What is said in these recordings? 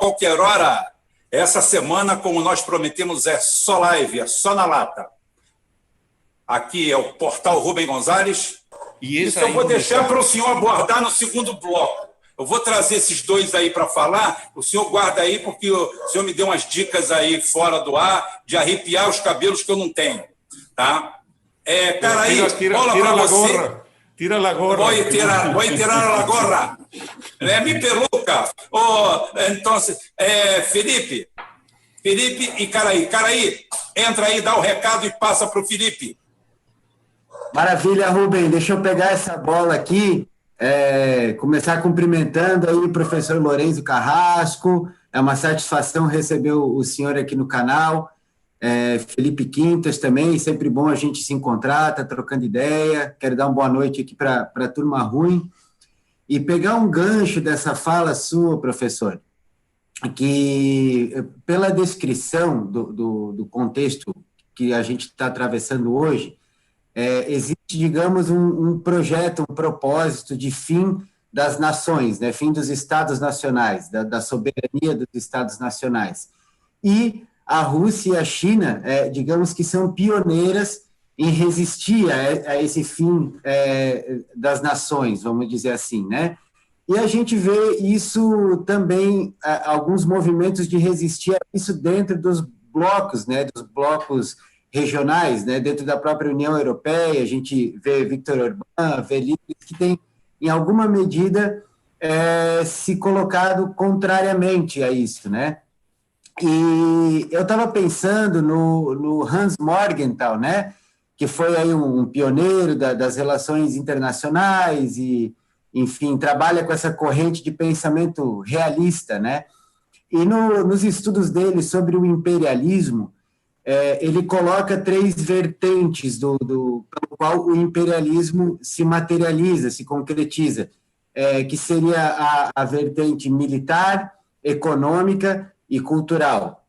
qualquer hora. Essa semana, como nós prometemos, é só live, é só na lata. Aqui é o portal Rubem Gonzalez. E isso eu vou deixar para o senhor abordar no segundo bloco. Eu vou trazer esses dois aí para falar. O senhor guarda aí, porque o senhor me deu umas dicas aí fora do ar de arrepiar os cabelos que eu não tenho. Tá? Caraí, bola para você. Tira la gorra. Voy a tirar la gorra. Mi peluca. Entonces, Felipe e Caraí. Caraí, entra aí, dá o recado e passa para o Felipe. Maravilha, Rubem. Deixa eu pegar essa bola aqui, começar cumprimentando aí o professor Lourenço Carrasco. É uma satisfação receber o senhor aqui no canal. Felipe Quintas também, sempre bom a gente se encontrar, tá trocando ideia. Quero dar uma boa noite aqui para a turma ruim. E pegar um gancho dessa fala sua, professor, que pela descrição do contexto que a gente está atravessando hoje, existe, digamos, um projeto, um propósito de fim das nações, né? Fim dos estados nacionais, da soberania dos estados nacionais. E a Rússia e a China, digamos que são pioneiras em resistir a esse fim das nações, vamos dizer assim, né? E a gente vê isso também, alguns movimentos de resistir a isso dentro dos blocos, né? Dos blocos regionais, né? Dentro da própria União Europeia, a gente vê Viktor Orbán, vê líderes que têm, em alguma medida, se colocado contrariamente a isso, né? E eu estava pensando no Hans Morgenthau, né, que foi aí um pioneiro das relações internacionais e, enfim, trabalha com essa corrente de pensamento realista, né? E nos estudos dele sobre o imperialismo, ele coloca 3 vertentes pelo qual o imperialismo se materializa, se concretiza, que seria a vertente militar, econômica e cultural.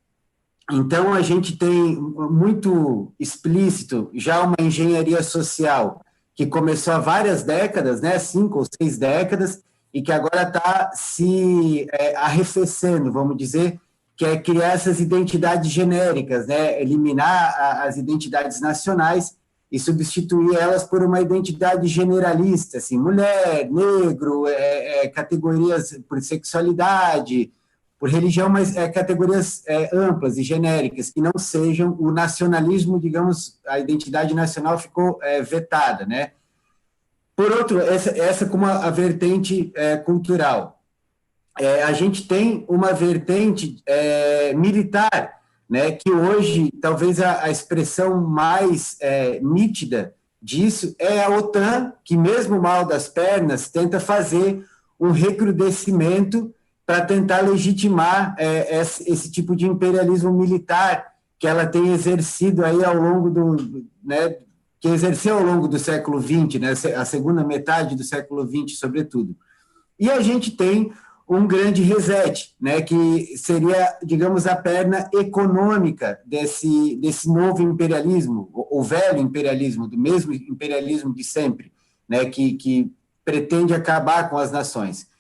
Então, a gente tem muito explícito já uma engenharia social que começou há várias décadas, né, 5 ou 6 décadas, e que agora está se arrefecendo, vamos dizer, que é criar essas identidades genéricas, né, eliminar as identidades nacionais e substituir elas por uma identidade generalista, assim, mulher, negro, categorias por sexualidade, por religião, mas categorias amplas e genéricas, que não sejam o nacionalismo, digamos, a identidade nacional ficou vetada, né? Por outro, essa como a vertente cultural. A gente tem uma vertente militar, né, que hoje, talvez a expressão mais nítida disso é a OTAN, que mesmo mal das pernas, tenta fazer um recrudescimento para tentar legitimar esse tipo de imperialismo militar que ela tem exercido aí ao longo que exerceu ao longo do século XX, né, a segunda metade do século XX, sobretudo. E a gente tem um grande reset, né, que seria, digamos, a perna econômica desse novo imperialismo, o velho imperialismo, do mesmo imperialismo de sempre, né, que pretende acabar com as nações.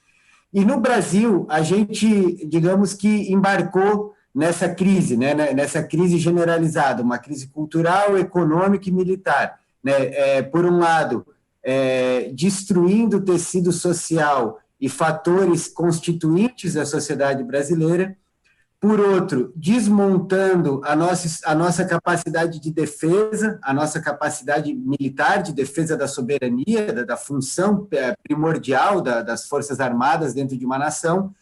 E no Brasil, a gente, digamos que embarcou nessa crise, né, nessa crise generalizada, uma crise cultural, econômica e militar, né, por um lado, destruindo o tecido social e fatores constituintes da sociedade brasileira, por outro, desmontando a nossa capacidade de defesa, a nossa capacidade militar de defesa da soberania, da função primordial das Forças Armadas dentro de uma nação,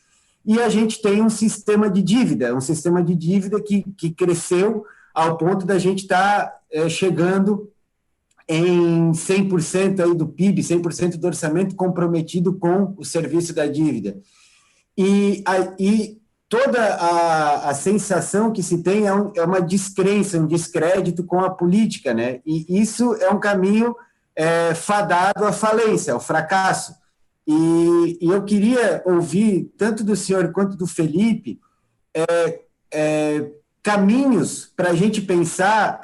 e a gente tem um sistema de dívida que cresceu ao ponto da gente estar chegando em 100% aí do PIB, 100% do orçamento comprometido com o serviço da dívida. E toda a sensação que se tem é uma descrença, um descrédito com a política, né? E isso é um caminho fadado à falência, ao fracasso. E eu queria ouvir, tanto do senhor quanto do Felipe, caminhos para a gente pensar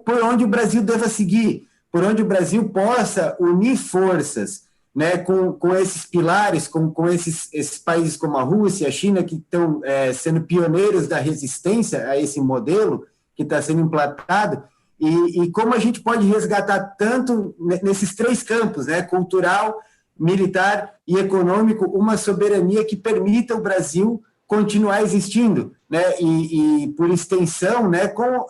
por onde o Brasil deva seguir, por onde o Brasil possa unir forças né, com esses pilares, com esses países como a Rússia, a China, que estão sendo pioneiros da resistência a esse modelo que está sendo implantado, e como a gente pode resgatar tanto nesses três campos, né, cultural, militar e econômico, uma soberania que permita o Brasil continuar existindo, né, e por extensão, né, com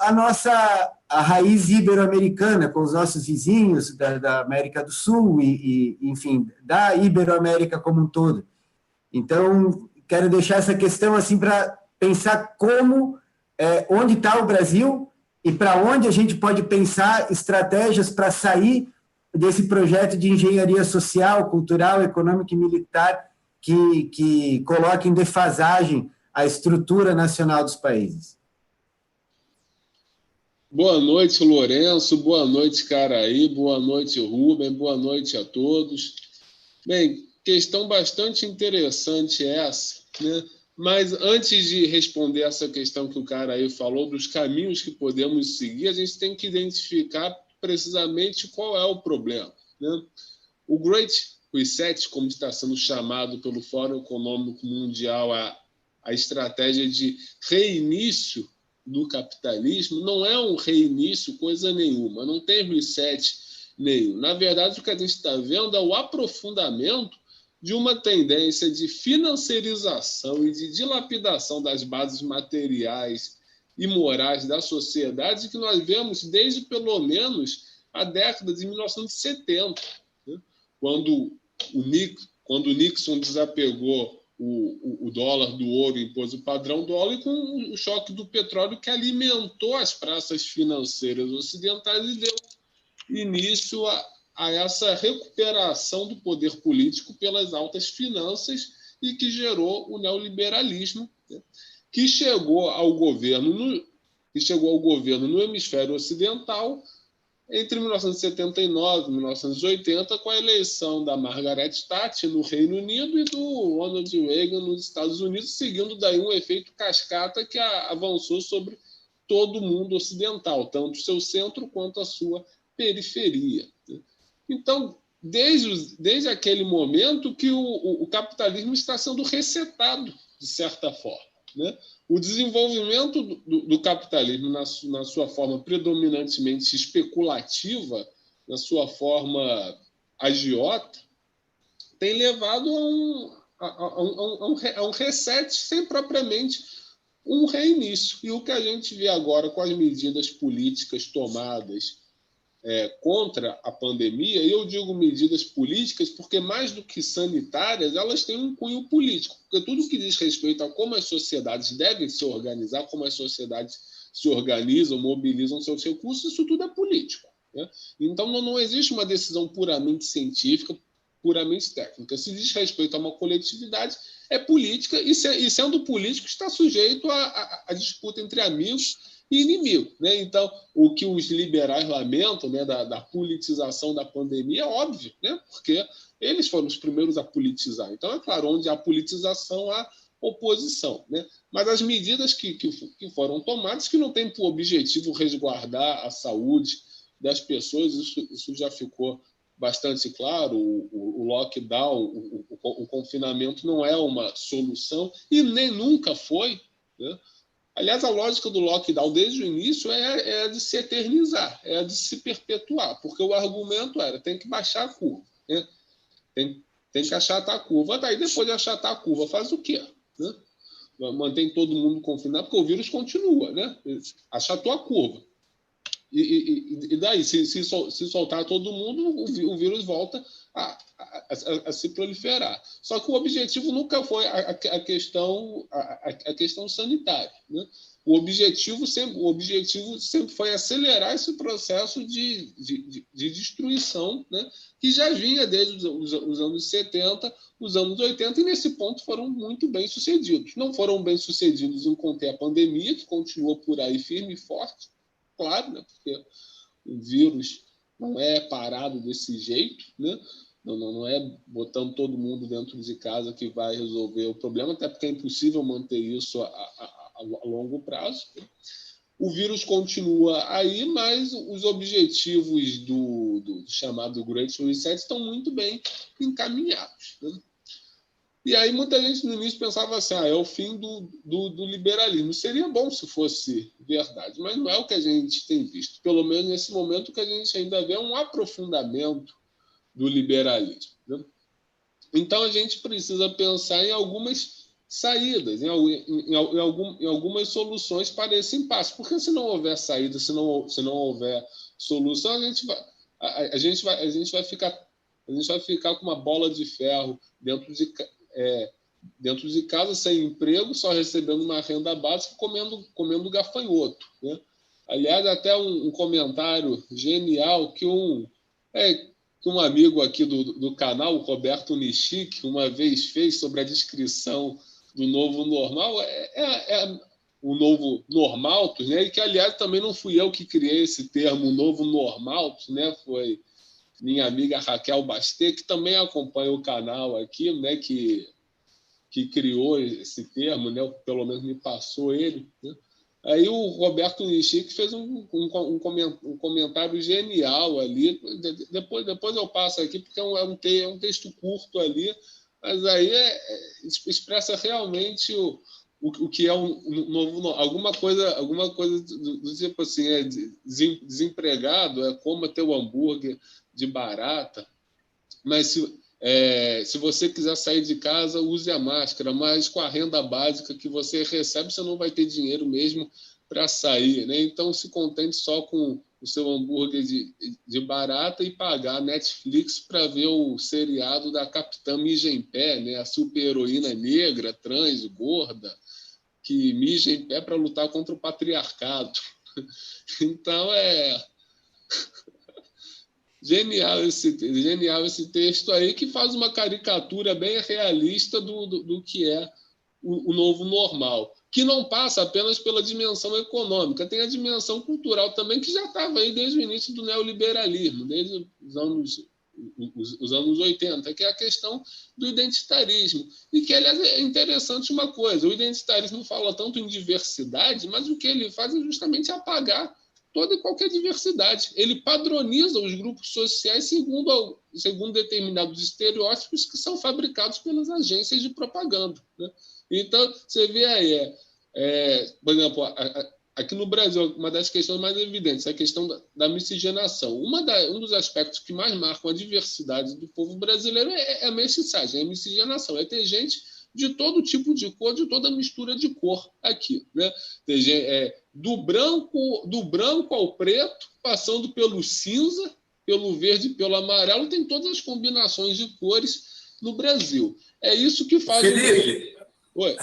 a raiz ibero-americana, com os nossos vizinhos da América do Sul enfim, da Ibero-América como um todo. Então, quero deixar essa questão assim para pensar onde está o Brasil e para onde a gente pode pensar estratégias para sair desse projeto de engenharia social, cultural, econômica e militar que coloca em defasagem a estrutura nacional dos países. Boa noite, Lourenço. Boa noite, Caraí. Boa noite, Rubem. Boa noite a todos. Bem, questão bastante interessante essa, né? Mas antes de responder essa questão que o Caraí falou, dos caminhos que podemos seguir, a gente tem que identificar precisamente qual é o problema, né? O Great Reset, como está sendo chamado pelo Fórum Econômico Mundial, a estratégia de reinício do capitalismo, não é um reinício coisa nenhuma, não tem reset nenhum. Na verdade, o que a gente está vendo é o aprofundamento de uma tendência de financiarização e de dilapidação das bases materiais e morais da sociedade que nós vemos desde, pelo menos, a década de 1970, né? Quando o Nixon desapegou o dólar do ouro, impôs o padrão dólar, e com o choque do petróleo que alimentou as praças financeiras ocidentais e deu início a essa recuperação do poder político pelas altas finanças e que gerou o neoliberalismo, né, que chegou ao governo no hemisfério ocidental entre 1979 e 1980, com a eleição da Margaret Thatcher no Reino Unido e do Ronald Reagan nos Estados Unidos, seguindo daí um efeito cascata que avançou sobre todo o mundo ocidental, tanto o seu centro quanto a sua periferia. Então, desde aquele momento que o capitalismo está sendo resetado, de certa forma, né? O desenvolvimento do capitalismo na sua forma predominantemente especulativa, na sua forma agiota, tem levado a um reset sem propriamente um reinício. E o que a gente vê agora com as medidas políticas tomadas contra a pandemia, e eu digo medidas políticas porque, mais do que sanitárias, elas têm um cunho político, porque tudo que diz respeito a como as sociedades devem se organizar, como as sociedades se organizam, mobilizam seus recursos, isso tudo é político, né? Então, não existe uma decisão puramente científica, puramente técnica. Se diz respeito a uma coletividade, é política, e sendo político, está sujeito a disputa entre amigos e inimigo, né? Então, o que os liberais lamentam, né, da politização da pandemia é óbvio, né? Porque eles foram os primeiros a politizar. Então, é claro, onde há politização, há oposição, né? Mas as medidas que foram tomadas, que não têm por objetivo resguardar a saúde das pessoas, isso já ficou bastante claro. O lockdown, o confinamento não é uma solução e nem nunca foi, né? Aliás, a lógica do lockdown desde o início é a de se eternizar, é a de se perpetuar, porque o argumento era tem que baixar a curva, né? Tem que achatar a curva. Daí, depois de achatar a curva, faz o quê? Né? Mantém todo mundo confinado, porque o vírus continua, né? Achatou a curva. E daí, se soltar todo mundo, o vírus volta a se proliferar. Só que o objetivo nunca foi a questão sanitária, né? O objetivo sempre foi acelerar esse processo de destruição, né? Que já vinha desde os anos 70, os anos 80, e nesse ponto foram muito bem sucedidos. Não foram bem sucedidos em conter a pandemia, que continua por aí firme e forte, claro, né? Porque o vírus não é parado desse jeito, né? Não é botando todo mundo dentro de casa que vai resolver o problema, até porque é impossível manter isso a longo prazo, né? o vírus continua aí, mas os objetivos do chamado Great Reset estão muito bem encaminhados, né? E aí muita gente no início pensava assim, é o fim do liberalismo. Seria bom se fosse verdade, mas não é o que a gente tem visto. Pelo menos nesse momento o que a gente ainda vê é um aprofundamento do liberalismo, né? Então a gente precisa pensar em algumas saídas, em algumas soluções para esse impasse. Porque se não houver saída, se não houver solução, a gente vai ficar com uma bola de ferro dentro de casa, sem emprego, só recebendo uma renda básica, comendo gafanhoto, né? Aliás, até um comentário genial que um amigo aqui do canal, o Roberto Nishik, uma vez fez sobre a descrição do novo normal, o novo normaltus, né? E que, aliás, também não fui eu que criei esse termo, novo normaltus, né? Foi minha amiga Raquel Bastet, que também acompanha o canal aqui, né? Que criou esse termo, né? Pelo menos me passou ele, né? Aí o Roberto Nishik fez um comentário genial ali. Depois eu passo aqui, porque é um texto curto ali, mas aí expressa realmente o que é um novo... Alguma coisa do tipo assim, desempregado, coma teu hambúrguer de barata, mas se você quiser sair de casa, use a máscara, mas com a renda básica que você recebe, você não vai ter dinheiro mesmo para sair, né? Então, se contente só com o seu hambúrguer de barata e pagar a Netflix para ver o seriado da Capitã Mija em Pé, né? A super-heroína negra, trans, gorda, que mija em pé para lutar contra o patriarcado. Então, genial esse texto aí, que faz uma caricatura bem realista do que é o novo normal, que não passa apenas pela dimensão econômica, tem a dimensão cultural também, que já estava aí desde o início do neoliberalismo, desde os anos 80, que é a questão do identitarismo. E que, aliás, é interessante uma coisa, o identitarismo fala tanto em diversidade, mas o que ele faz é justamente apagar toda e qualquer diversidade. Ele padroniza os grupos sociais segundo determinados estereótipos que são fabricados pelas agências de propaganda, né? Então, você vê aí, por exemplo, aqui no Brasil, uma das questões mais evidentes é a questão da miscigenação. Um dos aspectos que mais marcam a diversidade do povo brasileiro é a mestiçagem, a miscigenação. É ter gente de todo tipo de cor, de toda mistura de cor aqui, né? Do branco ao preto, passando pelo cinza, pelo verde, pelo amarelo, tem todas as combinações de cores no Brasil. É isso que faz... Felipe, Oi.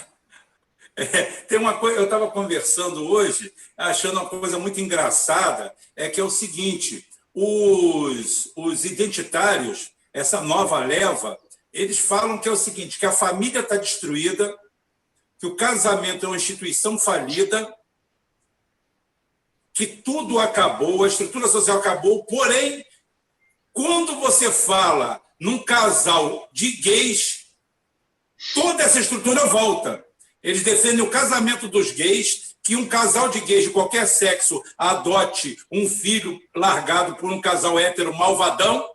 Tem uma coisa, eu estava conversando hoje, achando uma coisa muito engraçada, que é o seguinte: os identitários, essa nova leva, eles falam que é o seguinte, que a família está destruída, que o casamento é uma instituição falida, que tudo acabou, a estrutura social acabou, porém, quando você fala num casal de gays, toda essa estrutura volta. Eles defendem o casamento dos gays, que um casal de gays de qualquer sexo adote um filho largado por um casal hétero malvadão,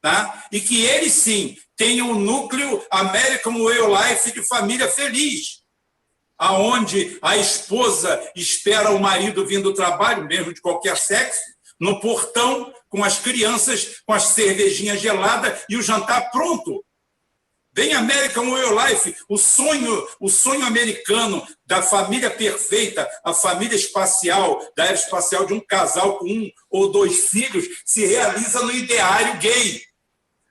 tá? E que eles, sim, tenham um núcleo American Way of Life de família feliz, aonde a esposa espera o marido vindo do trabalho, mesmo de qualquer sexo, no portão, com as crianças, com as cervejinhas geladas e o jantar pronto. Bem American Way of Life, o sonho americano da família perfeita, a família espacial, da era espacial de um casal com 1 ou 2 filhos, se realiza no ideário gay.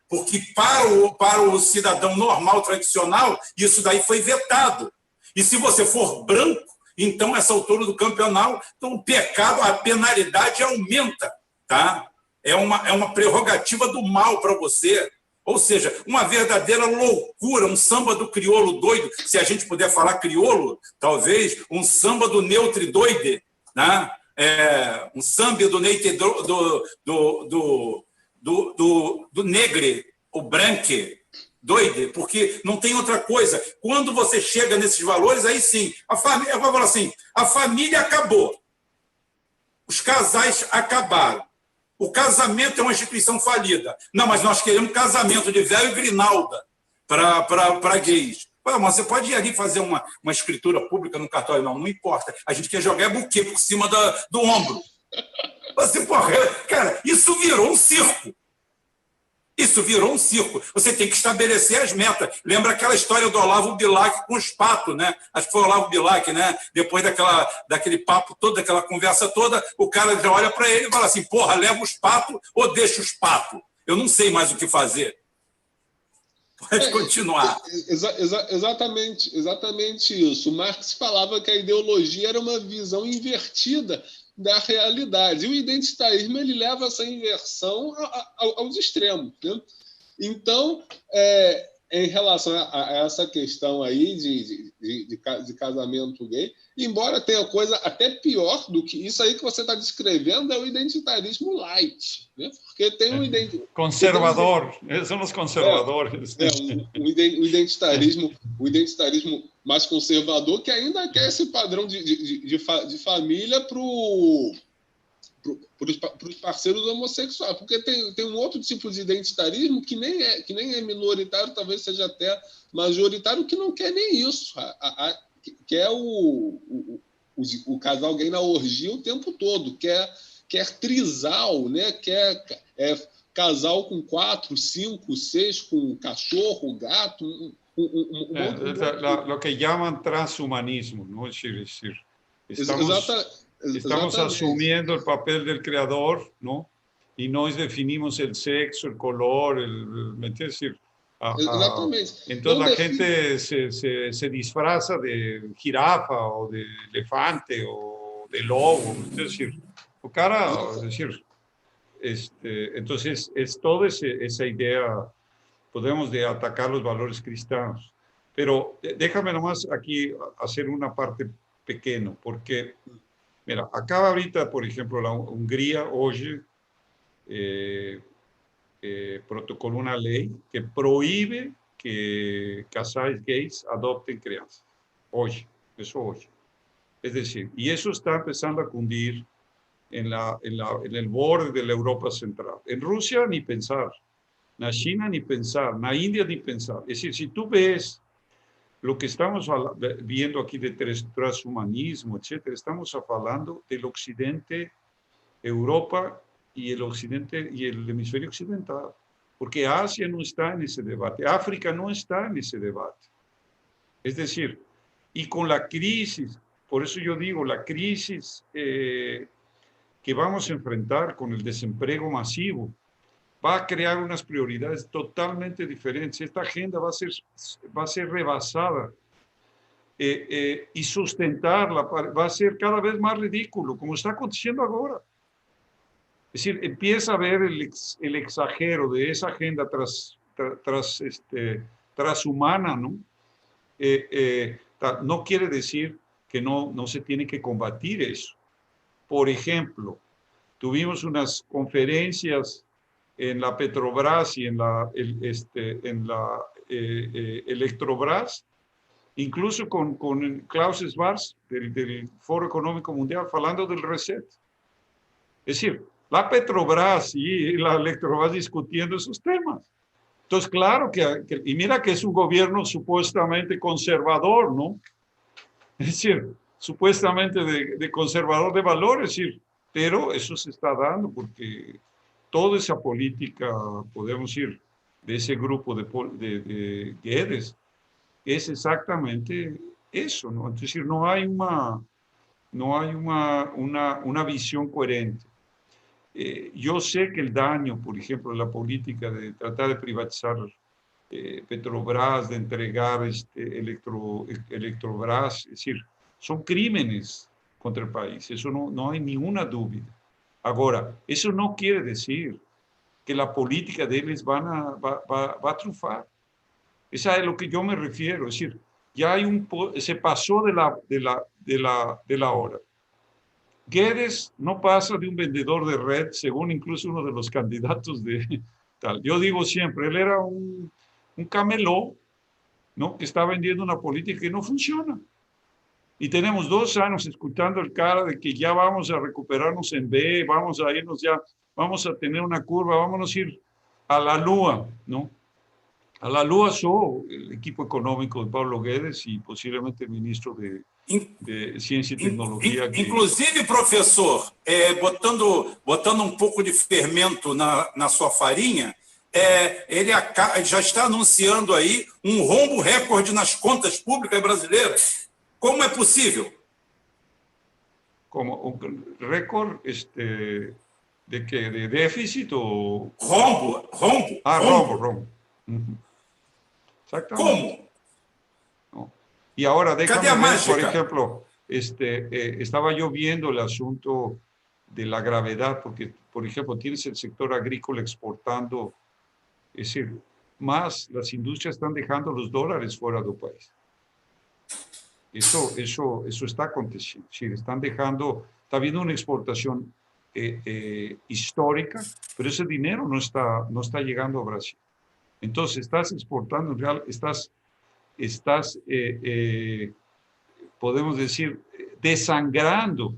Porque para o cidadão normal, tradicional, isso daí foi vetado. E se você for branco, então, essa altura do campeonato, então, o pecado, a penalidade aumenta, tá? É uma prerrogativa do mal para você. Ou seja, uma verdadeira loucura, um samba do crioulo doido, se a gente puder falar crioulo, talvez, um samba do neutro doide, né? Um samba do neite do negre, o branque, doide, porque não tem outra coisa. Quando você chega nesses valores, aí sim, a família vai falar assim, a família acabou. Os casais acabaram. O casamento é uma instituição falida. Não, mas nós queremos casamento de véu e grinalda para gays. Mas você pode ir ali fazer uma escritura pública no cartório. Não importa. A gente quer jogar buquê por cima do ombro. Você, porra, cara, isso virou um circo. Isso virou um circo. Você tem que estabelecer as metas. Lembra aquela história do Olavo Bilac com os patos, né? Acho que foi o Olavo Bilac, né? Depois daquele papo todo, daquela conversa toda, o cara já olha para ele e fala assim, porra, leva os patos ou deixa os patos? Eu não sei mais o que fazer. Pode continuar. Exatamente isso. Marx falava que a ideologia era uma visão invertida da realidade. E o identitarismo ele leva essa inversão aos extremos. Né? Então, em relação a essa questão aí de casamento gay, embora tenha coisa até pior do que isso aí que você está descrevendo, é o identitarismo light. Né? Porque tem um conservador, são os conservadores. O identitarismo mais conservador que ainda quer esse padrão de família para os parceiros homossexuais, porque tem um outro tipo de identitarismo que nem é minoritário, talvez seja até majoritário, que não quer nem isso, que é o casal gay na orgia o tempo todo, quer trisal, né? Quer casal com 4, 5, 6, com cachorro, gato, lo que llaman transhumanismo, ¿no? Es decir, estamos asumiendo el papel del creador, ¿no? Y nos definimos el sexo, el color, ¿me entiendes? Entonces la gente se disfraza de jirafa o de elefante o de lobo, es decir, o cara, es decir, entonces es toda esa idea, podemos de atacar los valores cristianos, pero déjame nomás aquí hacer una parte pequeña, porque mira, acaba ahorita, por ejemplo, la Hungría hoy protocoló una ley que prohíbe que casais gays adopten crianças. Hoy, eso hoy. Es decir, y eso está empezando a cundir en el borde de la Europa Central. En Rusia ni pensar, en China ni pensar, en India ni pensar. Es decir, si tú ves lo que estamos viendo aquí de transhumanismo, etcétera, estamos hablando del occidente, Europa y el occidente y el hemisferio occidental, porque Asia no está en ese debate, África no está en ese debate. Es decir, y con la crisis, por eso yo digo, la crisis que vamos a enfrentar con el desempleo masivo, va a crear unas prioridades totalmente diferentes. Esta agenda va a ser rebasada y sustentarla va a ser cada vez más ridículo, como está aconteciendo ahora. Es decir, empieza a ver el exagero de esa agenda transhumana, ¿no? No quiere decir que no se tiene que combatir eso. Por ejemplo, tuvimos unas conferencias en la Petrobras y en la Electrobras, incluso con Klaus Schwab del Foro Económico Mundial, hablando del reset. Es decir, la Petrobras y la Electrobras discutiendo esos temas. Entonces, claro y mira que es un gobierno supuestamente conservador, ¿no? Es decir, supuestamente de conservador de valores, es decir, pero eso se está dando porque toda esa política, podemos decir, de ese grupo de Guedes, es exactamente eso, ¿no? Es decir, no hay una visión coherente. Yo sé que el daño, por ejemplo, de la política de tratar de privatizar Petrobras, de entregar Electrobras, es decir, son crímenes contra el país, eso no hay ninguna duda. Ahora, eso no quiere decir que la política de ellos va a triunfar. Esa es a lo que yo me refiero, es decir, ya se pasó de la hora. Guedes no pasa de un vendedor de red, según incluso uno de los candidatos de tal. Yo digo siempre, él era un cameló, ¿no? Que está vendiendo una política que no funciona. Y tenemos 2 años escuchando el cara de que ya vamos a recuperarnos en B, vamos a irnos ya, vamos a tener una curva, vamos a ir a la lua, ¿no? A la lua el equipo económico de Paulo Guedes y posiblemente el ministro de Ciência e Tecnologia. Inclusive, professor, botando pouco de fermento na sua farinha, ele já está anunciando aí rombo recorde nas contas públicas brasileiras. Como é possível? Como un récord de qué, de déficit o rombo. Rombo. Exactamente. ¿Cómo? No. Y ahora déjame ver, por mágica? ejemplo, estaba yo viendo el asunto de la gravedad, porque, por ejemplo, tienes el sector agrícola exportando, es decir, más las industrias están dejando los dólares fuera del país. Eso está aconteciendo. Sí, están dejando, está habiendo una exportación histórica, pero ese dinero no está llegando a Brasil. Entonces, estás exportando, en real, estás podemos decir, desangrando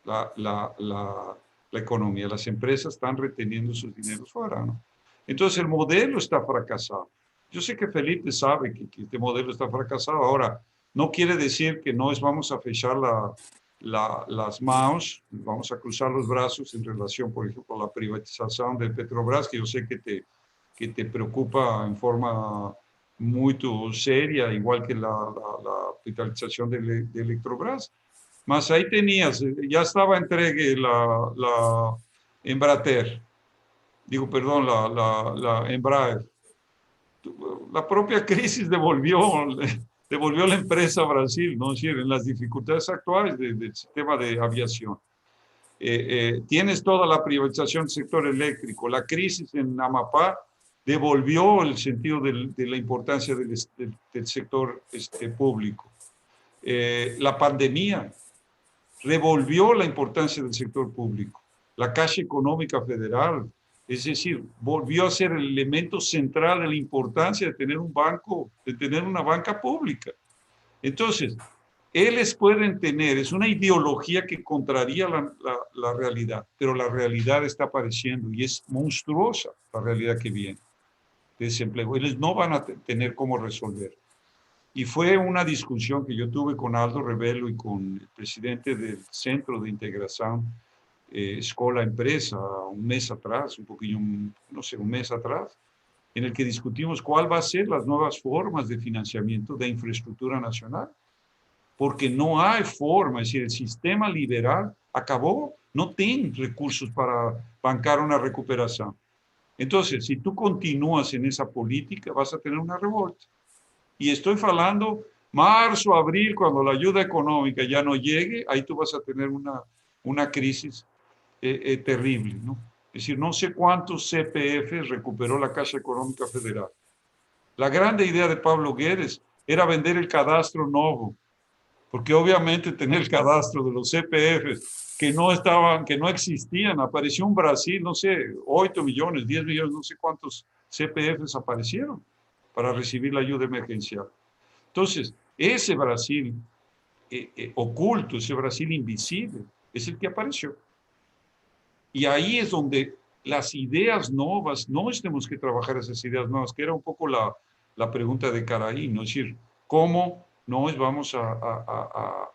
la economía. Las empresas están reteniendo sus dineros fuera, ¿no? Entonces, el modelo está fracasado. Yo sé que Felipe sabe que este modelo está fracasado. Ahora, no quiere decir que vamos a fechar las manos, vamos a cruzar los brazos en relación, por ejemplo, a la privatización de Petrobras, que yo sé que te preocupa en forma muy seria, igual que la privatización de Electrobras. Mas ahí tenías, ya estaba entregue la Embraer, la Embraer. La propia crisis devolvió la empresa a Brasil, ¿no? Es decir, en las dificultades actuales del sistema de aviación. Tienes toda la privatización del sector eléctrico, la crisis en Amapá devolvió el sentido de la importancia del sector público. La pandemia revolvió la importancia del sector público. La Caixa Económica Federal, es decir, volvió a ser el elemento central de la importancia de tener un banco, de tener una banca pública. Entonces, ellos pueden tener, es una ideología que contraría la realidad, pero la realidad está apareciendo y es monstruosa la realidad que viene de desempleo. Ellos no van a tener cómo resolver. Y fue una discusión que yo tuve con Aldo Rebelo y con el presidente del Centro de Integración Escola Empresa un mes atrás, un mes atrás, en el que discutimos cuál va a ser las nuevas formas de financiamiento de infraestructura nacional. Porque no hay forma, es decir, el sistema liberal acabó, no tiene recursos para bancar una recuperación. Entonces, si tú continúas en esa política, vas a tener una revolta. Y estoy hablando marzo, abril, cuando la ayuda económica ya no llegue, ahí tú vas a tener una crisis terrible, ¿no? Es decir, no sé cuántos CPF recuperó la Caixa Económica Federal. La grande idea de Paulo Guedes era vender el cadastro nuevo, porque obviamente tener el cadastro de los CPFs que no existían, apareció en Brasil, no sé, 8 millones, 10 millones, no sé cuántos CPFs aparecieron para recibir la ayuda emergencial. Entonces, ese Brasil oculto, ese Brasil invisible, es el que apareció. Y ahí es donde las ideas nuevas, no tenemos que trabajar esas ideas nuevas, que era un poco la pregunta de Caraí, ¿no? Es decir, ¿cómo nos vamos a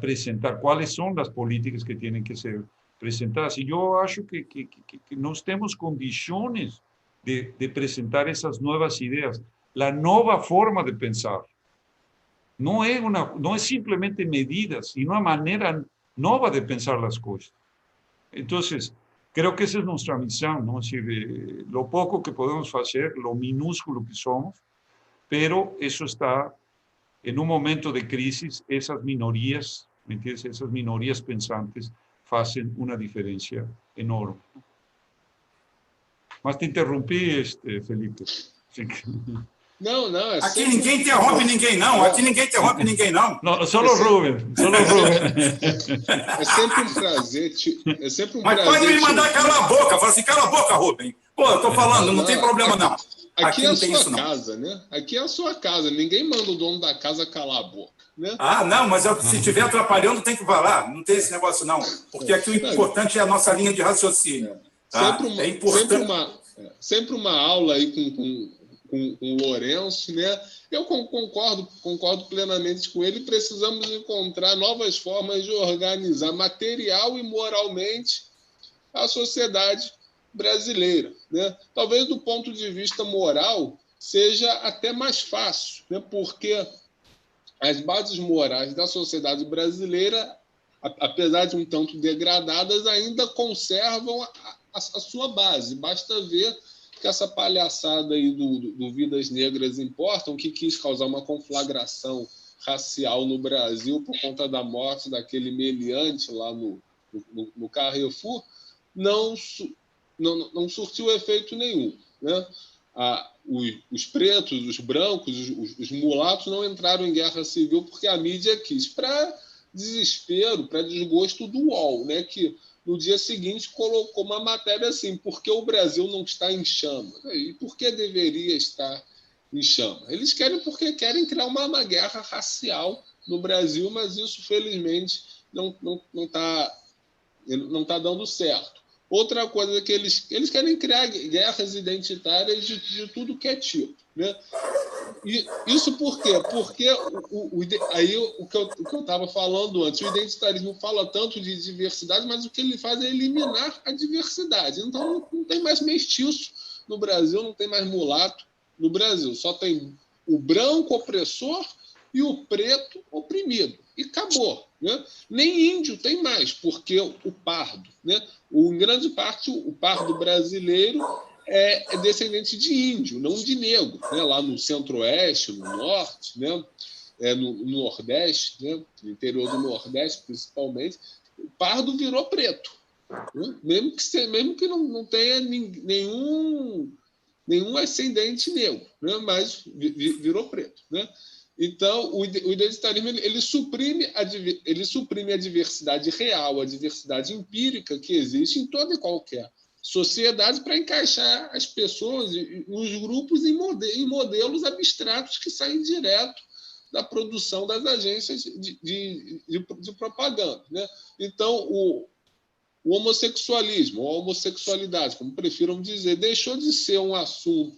presentar? ¿Cuáles son las políticas que tienen que ser presentadas? Y yo acho que no tenemos condiciones de presentar esas nuevas ideas. La nueva forma de pensar no es simplemente medidas, sino una manera nueva de pensar las cosas. Entonces, creo que esa es nuestra misión, ¿no? Es decir, lo poco que podemos hacer, lo minúsculo que somos, pero eso está en un momento de crisis, esas minorías, ¿me entiendes? Esas minorías pensantes hacen una diferencia enorme. Mas te interrompi, Felipe. Não, é aqui sempre... ninguém interrompe ninguém, não. Aqui ninguém interrompe ninguém, não. Só o Rubem. É sempre um prazer. Mas pode me mandar calar a boca. Fala assim, cala a boca, Rubem. Pô, eu tô falando, não tem problema, não. Aqui é a sua casa, né? Aqui é a sua casa. Ninguém manda o dono da casa calar a boca. né? Não, mas se estiver atrapalhando, tem que falar. Não tem esse negócio, não. Porque aqui o importante é a nossa linha de raciocínio. Tá? É importante. Sempre uma aula aí com o Lourenço, né? Eu concordo plenamente com ele. Precisamos encontrar novas formas de organizar material e moralmente a sociedade brasileira, né? Talvez do ponto de vista moral seja até mais fácil, né? Porque as bases morais da sociedade brasileira, apesar de um tanto degradadas, ainda conservam a sua base. Basta ver que essa palhaçada aí do Vidas Negras Importam, que quis causar uma conflagração racial no Brasil por conta da morte daquele meliante lá no Carrefour, não surtiu efeito nenhum, né? Os pretos, os brancos, os mulatos não entraram em guerra civil porque a mídia quis, para desespero, para desgosto do UOL, né? Que no dia seguinte colocou uma matéria assim: por que o Brasil não está em chama? E por que deveria estar em chama? Eles querem porque querem criar uma guerra racial no Brasil, mas isso, felizmente, não está dando certo. Outra coisa é que eles querem criar guerras identitárias de tudo que é tipo, né? E isso por quê? Porque aí o que eu estava falando antes, o identitarismo fala tanto de diversidade, mas o que ele faz é eliminar a diversidade. Então não tem mais mestiço no Brasil, não tem mais mulato no Brasil. Só tem o branco opressor e o preto oprimido. E acabou, né? Nem índio tem mais, porque o pardo, né? Em grande parte, o pardo brasileiro é descendente de índio, não de negro, né? Lá no centro-oeste, no norte, né? No nordeste, né? No interior do nordeste, principalmente, o pardo virou preto, né? Mesmo que não tenha nenhum ascendente negro, né? Mas virou preto, né? Então, o identitarismo ele suprime a diversidade real, a diversidade empírica que existe em toda e qualquer sociedade para encaixar as pessoas e os grupos em modelos abstratos que saem direto da produção das agências de propaganda, né? Então, o homossexualismo, ou a homossexualidade, como prefiram dizer, deixou de ser um assunto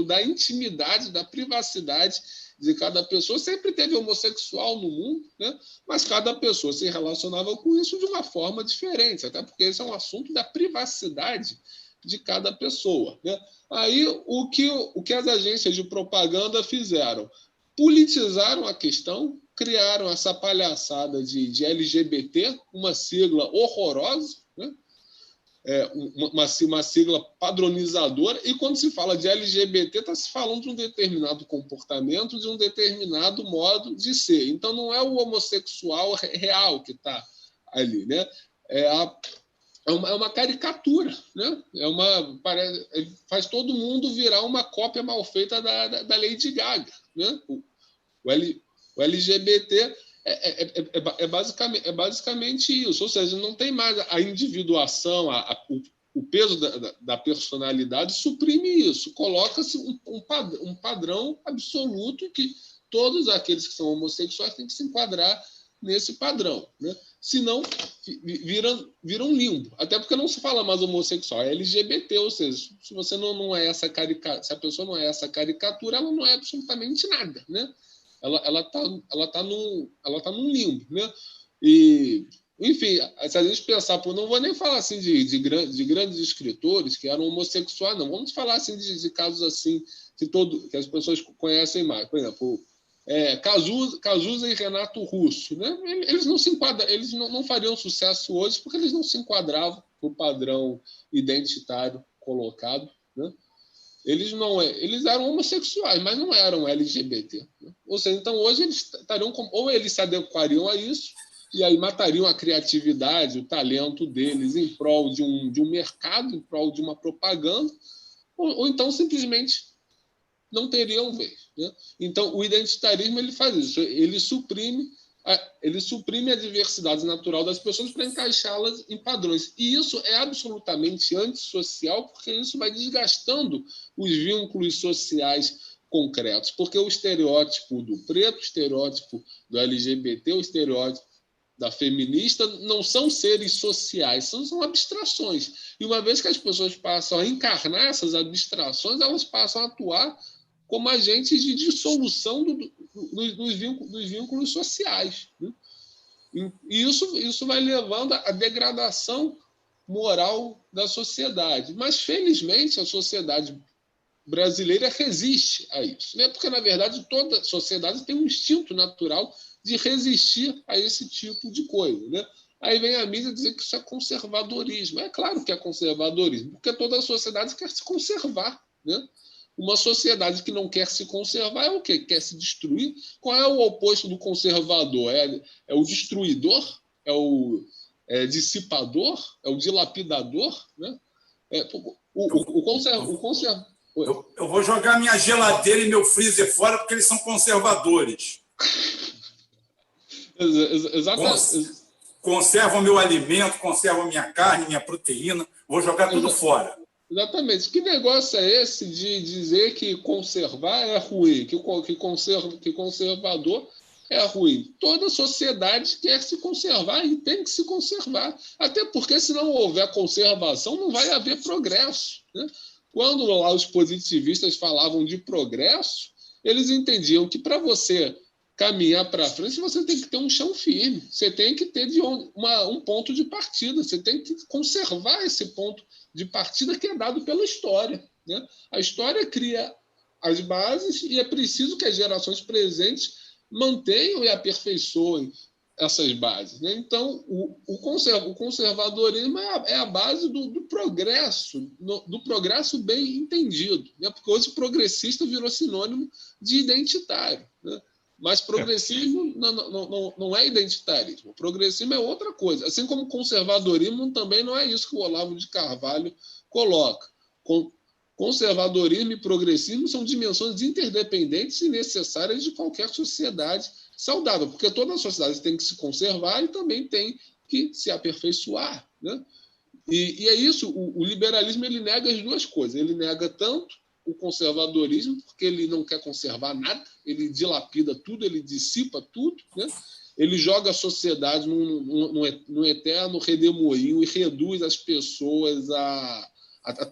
da intimidade, da privacidade de cada pessoa. Sempre teve homossexual no mundo, né? Mas cada pessoa se relacionava com isso de uma forma diferente, até porque esse é um assunto da privacidade de cada pessoa, né? Aí, o que as agências de propaganda fizeram? Politizaram a questão, criaram essa palhaçada de LGBT, uma sigla horrorosa, né? Uma sigla padronizadora, e quando se fala de LGBT, está se falando de um determinado comportamento, de um determinado modo de ser. Então, não é o homossexual real que está ali, né? É uma caricatura, né? Faz todo mundo virar uma cópia mal feita da Lady Gaga, né? O LGBT é basicamente isso, ou seja, não tem mais a individuação, o peso da personalidade suprime isso, coloca-se um padrão absoluto que todos aqueles que são homossexuais têm que se enquadrar nesse padrão, né? Senão viram limbo, até porque não se fala mais homossexual, é LGBT, ou seja, se você não é essa caricatura, se a pessoa não é essa caricatura, ela não é absolutamente nada, né? Ela tá num limbo, né? E, enfim, se a gente pensar, não vou nem falar assim de grandes escritores que eram homossexuais, não. Vamos falar assim de casos assim que as pessoas conhecem mais. Por exemplo, Cazuza e Renato Russo, né? Eles não se enquadram, eles não fariam sucesso hoje porque eles não se enquadravam no padrão identitário colocado, né? Eles eram homossexuais, mas não eram LGBT, né? Ou seja, então hoje eles estariam ou eles se adequariam a isso e aí matariam a criatividade, o talento deles em prol de um mercado, em prol de uma propaganda, ou então simplesmente não teriam vez, né? Então o identitarismo ele faz isso, ele suprime a diversidade natural das pessoas para encaixá-las em padrões. E isso é absolutamente antissocial, porque isso vai desgastando os vínculos sociais concretos, porque o estereótipo do preto, o estereótipo do LGBT, o estereótipo da feminista não são seres sociais, são abstrações. E uma vez que as pessoas passam a encarnar essas abstrações, elas passam a atuar como agentes de dissolução dos vínculos sociais, né? E isso vai levando à degradação moral da sociedade. Mas, felizmente, a sociedade brasileira resiste a isso, né? Porque, na verdade, toda sociedade tem um instinto natural de resistir a esse tipo de coisa, né? Aí vem a mídia dizer que isso é conservadorismo. É claro que é conservadorismo, porque toda sociedade quer se conservar, né? Uma sociedade que não quer se conservar é o quê? Quer se destruir? Qual é o oposto do conservador? É o destruidor? É o dissipador? É o dilapidador? Né? Eu vou jogar minha geladeira e meu freezer fora porque eles são conservadores. Exatamente. Conservam meu alimento, conservam minha carne, minha proteína. Vou jogar tudo fora. Exatamente. Que negócio é esse de dizer que conservar é ruim, que conservador é ruim? Toda sociedade quer se conservar e tem que se conservar. Até porque, se não houver conservação, não vai haver progresso, né? Quando lá os positivistas falavam de progresso, eles entendiam que para você caminhar para frente, você tem que ter um chão firme, você tem que ter um ponto de partida, você tem que conservar esse ponto de partida que é dado pela história, né? A história cria as bases e é preciso que as gerações presentes mantenham e aperfeiçoem essas bases, né? Então, o conservadorismo é a base do progresso, do progresso bem entendido, né? Porque hoje progressista virou sinônimo de identitário, né? Mas progressismo não é identitarismo. Progressismo é outra coisa. Assim como conservadorismo também não é isso que o Olavo de Carvalho coloca. Conservadorismo e progressismo são dimensões interdependentes e necessárias de qualquer sociedade saudável, porque toda a sociedade tem que se conservar e também tem que se aperfeiçoar, né? E é isso, o liberalismo ele nega as duas coisas. Ele nega tanto o conservadorismo, porque ele não quer conservar nada, ele dilapida tudo, ele dissipa tudo, né? Ele joga a sociedade num eterno redemoinho e reduz as pessoas a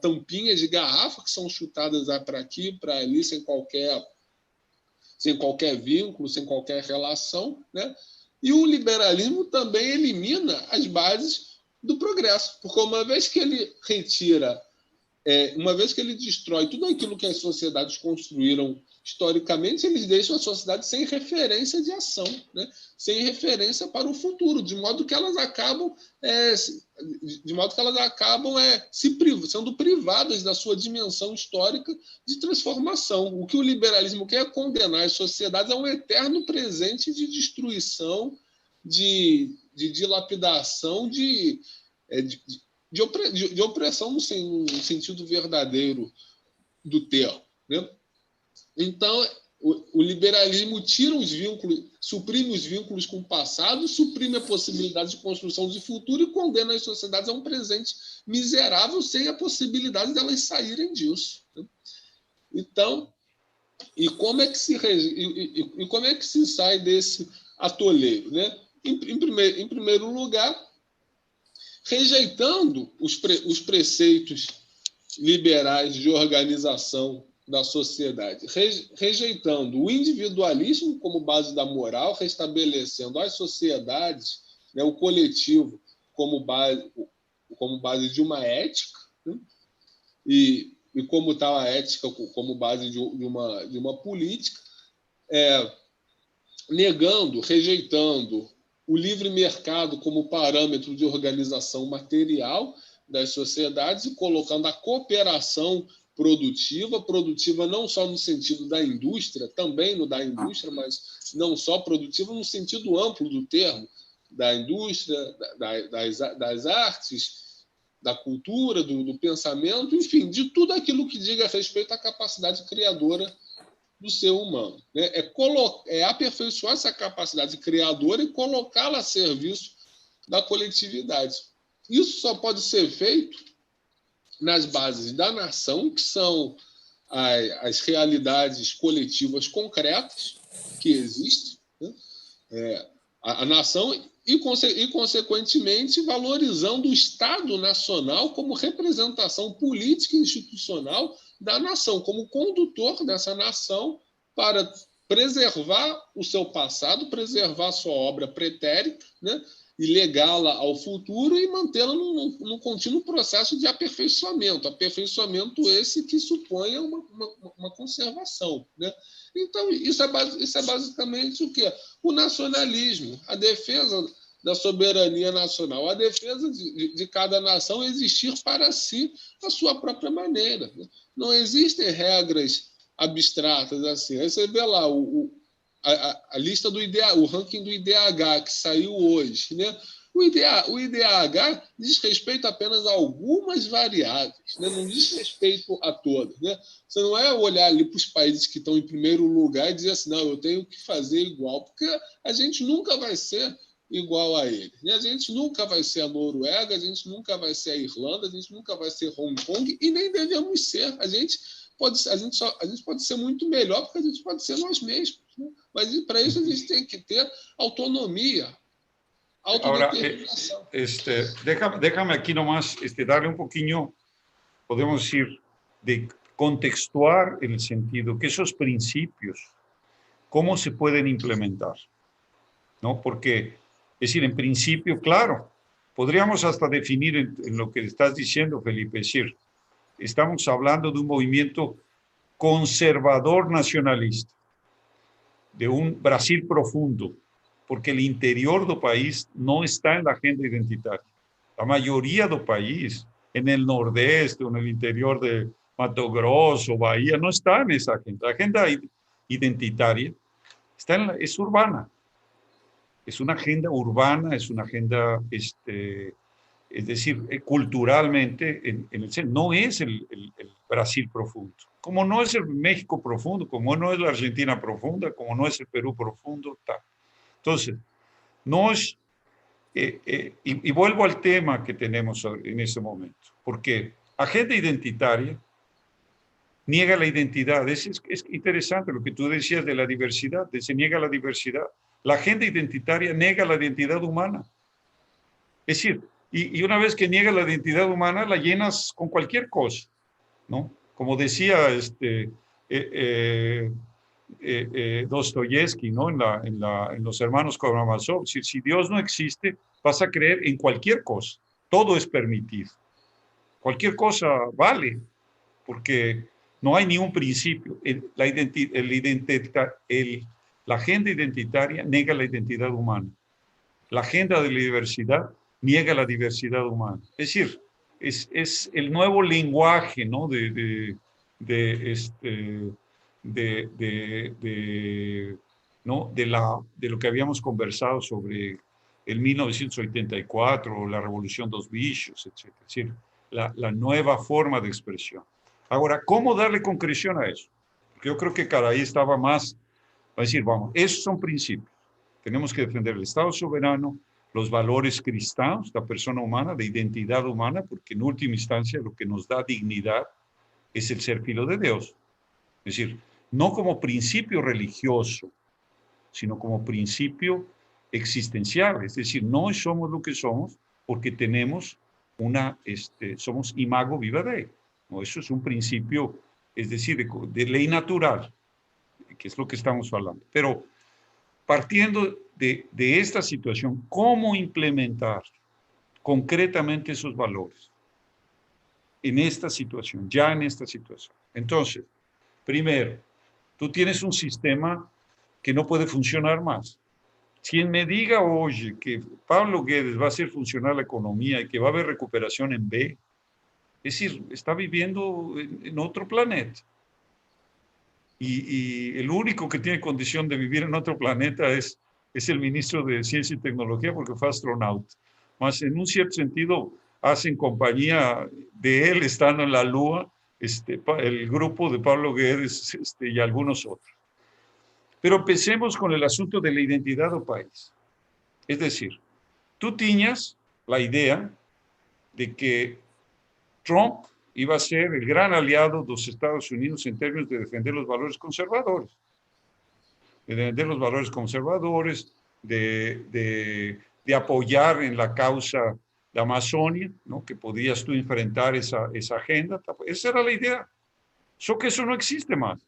tampinhas de garrafa que são chutadas para aqui, para ali, sem qualquer vínculo, sem qualquer relação, né? E o liberalismo também elimina as bases do progresso, porque uma vez que ele retira, uma vez que ele destrói tudo aquilo que as sociedades construíram historicamente, eles deixam a sociedade sem referência de ação, né? Sem referência para o futuro, de modo que elas acabam sendo privadas da sua dimensão histórica de transformação. O que o liberalismo quer condenar as sociedades é um eterno presente de destruição, de dilapidação, de opressão no sentido verdadeiro do termo, né? Então, o liberalismo tira os vínculos, suprime os vínculos com o passado, suprime a possibilidade de construção de futuro e condena as sociedades a um presente miserável sem a possibilidade de elas saírem disso, né? Então, como é que se sai desse atoleiro, né? Em primeiro lugar, rejeitando os preceitos liberais de organização da sociedade, rejeitando o individualismo como base da moral, restabelecendo as sociedades, né, o coletivo como base de uma ética, né? E como tal a ética como base de uma política, rejeitando o livre mercado como parâmetro de organização material das sociedades e colocando a cooperação produtiva não só no sentido da indústria, também no da indústria, mas não só produtiva no sentido amplo do termo, da indústria, das artes, da cultura, do pensamento, enfim, de tudo aquilo que diga respeito à capacidade criadora do ser humano, né? É aperfeiçoar essa capacidade criadora e colocá-la a serviço da coletividade. Isso só pode ser feito nas bases da nação, que são as realidades coletivas concretas que existem, né? A nação e, consequentemente, valorizando o Estado Nacional como representação política e institucional da nação, como condutor dessa nação para preservar o seu passado, preservar sua obra pretérita, né? E legá-la ao futuro e mantê-la num contínuo processo de aperfeiçoamento esse que suponha uma conservação, né? Então, isso é basicamente o quê? O nacionalismo, a defesa da soberania nacional, a defesa de cada nação existir para si a sua própria maneira. Não existem regras abstratas assim. Aí você vê lá a lista do IDH, o ranking do IDH que saiu hoje, né? O IDH diz respeito apenas a algumas variáveis, né? Não diz respeito a todas, né? Você não é olhar ali para os países que estão em primeiro lugar e dizer assim, não, eu tenho que fazer igual, porque a gente nunca vai ser igual a ele, né? A gente nunca vai ser a Noruega, a gente nunca vai ser a Irlanda, a gente nunca vai ser Hong Kong e nem devemos ser. A gente pode ser muito melhor porque a gente pode ser nós mesmos, né? Mas para isso a gente tem que ter autonomia, autodeterminação. Ahora, déjame aquí nomás darle un poquito, podemos decir, de contextuar en el sentido que esos principios, ¿cómo se pueden implementar? ¿No? Porque, es decir, en principio, claro, podríamos hasta definir en lo que estás diciendo, Felipe, es decir, estamos hablando de un movimiento conservador nacionalista, de un Brasil profundo, porque el interior del país no está en la agenda identitaria. La mayoría del país, en el nordeste o en el interior de Mato Grosso, Bahía, no está en esa agenda. La agenda identitaria es urbana. Es una agenda urbana, es una agenda, es decir, culturalmente, no es el Brasil profundo. Como no es el México profundo, como no es la Argentina profunda, como no es el Perú profundo, tal. Entonces, no es, y vuelvo al tema que tenemos en este momento, porque agenda identitaria niega la identidad. Es interesante lo que tú decías de la diversidad, se niega la diversidad. La agenda identitaria niega la identidad humana. Es decir, y una vez que niega la identidad humana, la llenas con cualquier cosa, ¿no? Como decía Dostoyevsky, ¿no? En Los Hermanos Karamazov, si Dios no existe, vas a creer en cualquier cosa. Todo es permitido. Cualquier cosa vale, porque no hay ni un principio. La agenda identitaria niega la identidad humana. La agenda de la diversidad niega la diversidad humana. Es decir, es el nuevo lenguaje, ¿no? ¿no? de lo que habíamos conversado sobre el 1984, la Revolución dos Bichos, etc. Es decir, la nueva forma de expresión. Ahora, ¿cómo darle concreción a eso? Porque yo creo que Caray estaba más a decir, vamos, esos son principios. Tenemos que defender el Estado soberano, los valores cristianos, la persona humana, la identidad humana, porque en última instancia lo que nos da dignidad es el ser filo de Dios. Es decir, no como principio religioso, sino como principio existencial. Es decir, no somos lo que somos porque tenemos somos imago viva Dei. ¿No? Eso es un principio, es decir, de ley natural, que es lo que estamos hablando. Pero partiendo de esta situación, ¿cómo implementar concretamente esos valores en esta situación, ya en esta situación? Entonces, primero, tú tienes un sistema que no puede funcionar más. Quien me diga hoy que Pablo Guedes va a hacer funcionar la economía y que va a haber recuperación en B, es decir, está viviendo en otro planeta. Y el único que tiene condición de vivir en otro planeta es el ministro de Ciencia y Tecnología porque fue astronauta. Más en un cierto sentido hacen compañía de él estando en la Lua, el grupo de Pablo Guedes y algunos otros. Pero empecemos con el asunto de la identidad del país. Es decir, tú tenías la idea de que Trump iba a ser el gran aliado de los Estados Unidos en términos de defender los valores conservadores. De defender los valores conservadores, de apoyar en la causa de Amazonia, ¿no? Que podías tú enfrentar esa agenda. Esa era la idea. Solo que eso no existe más.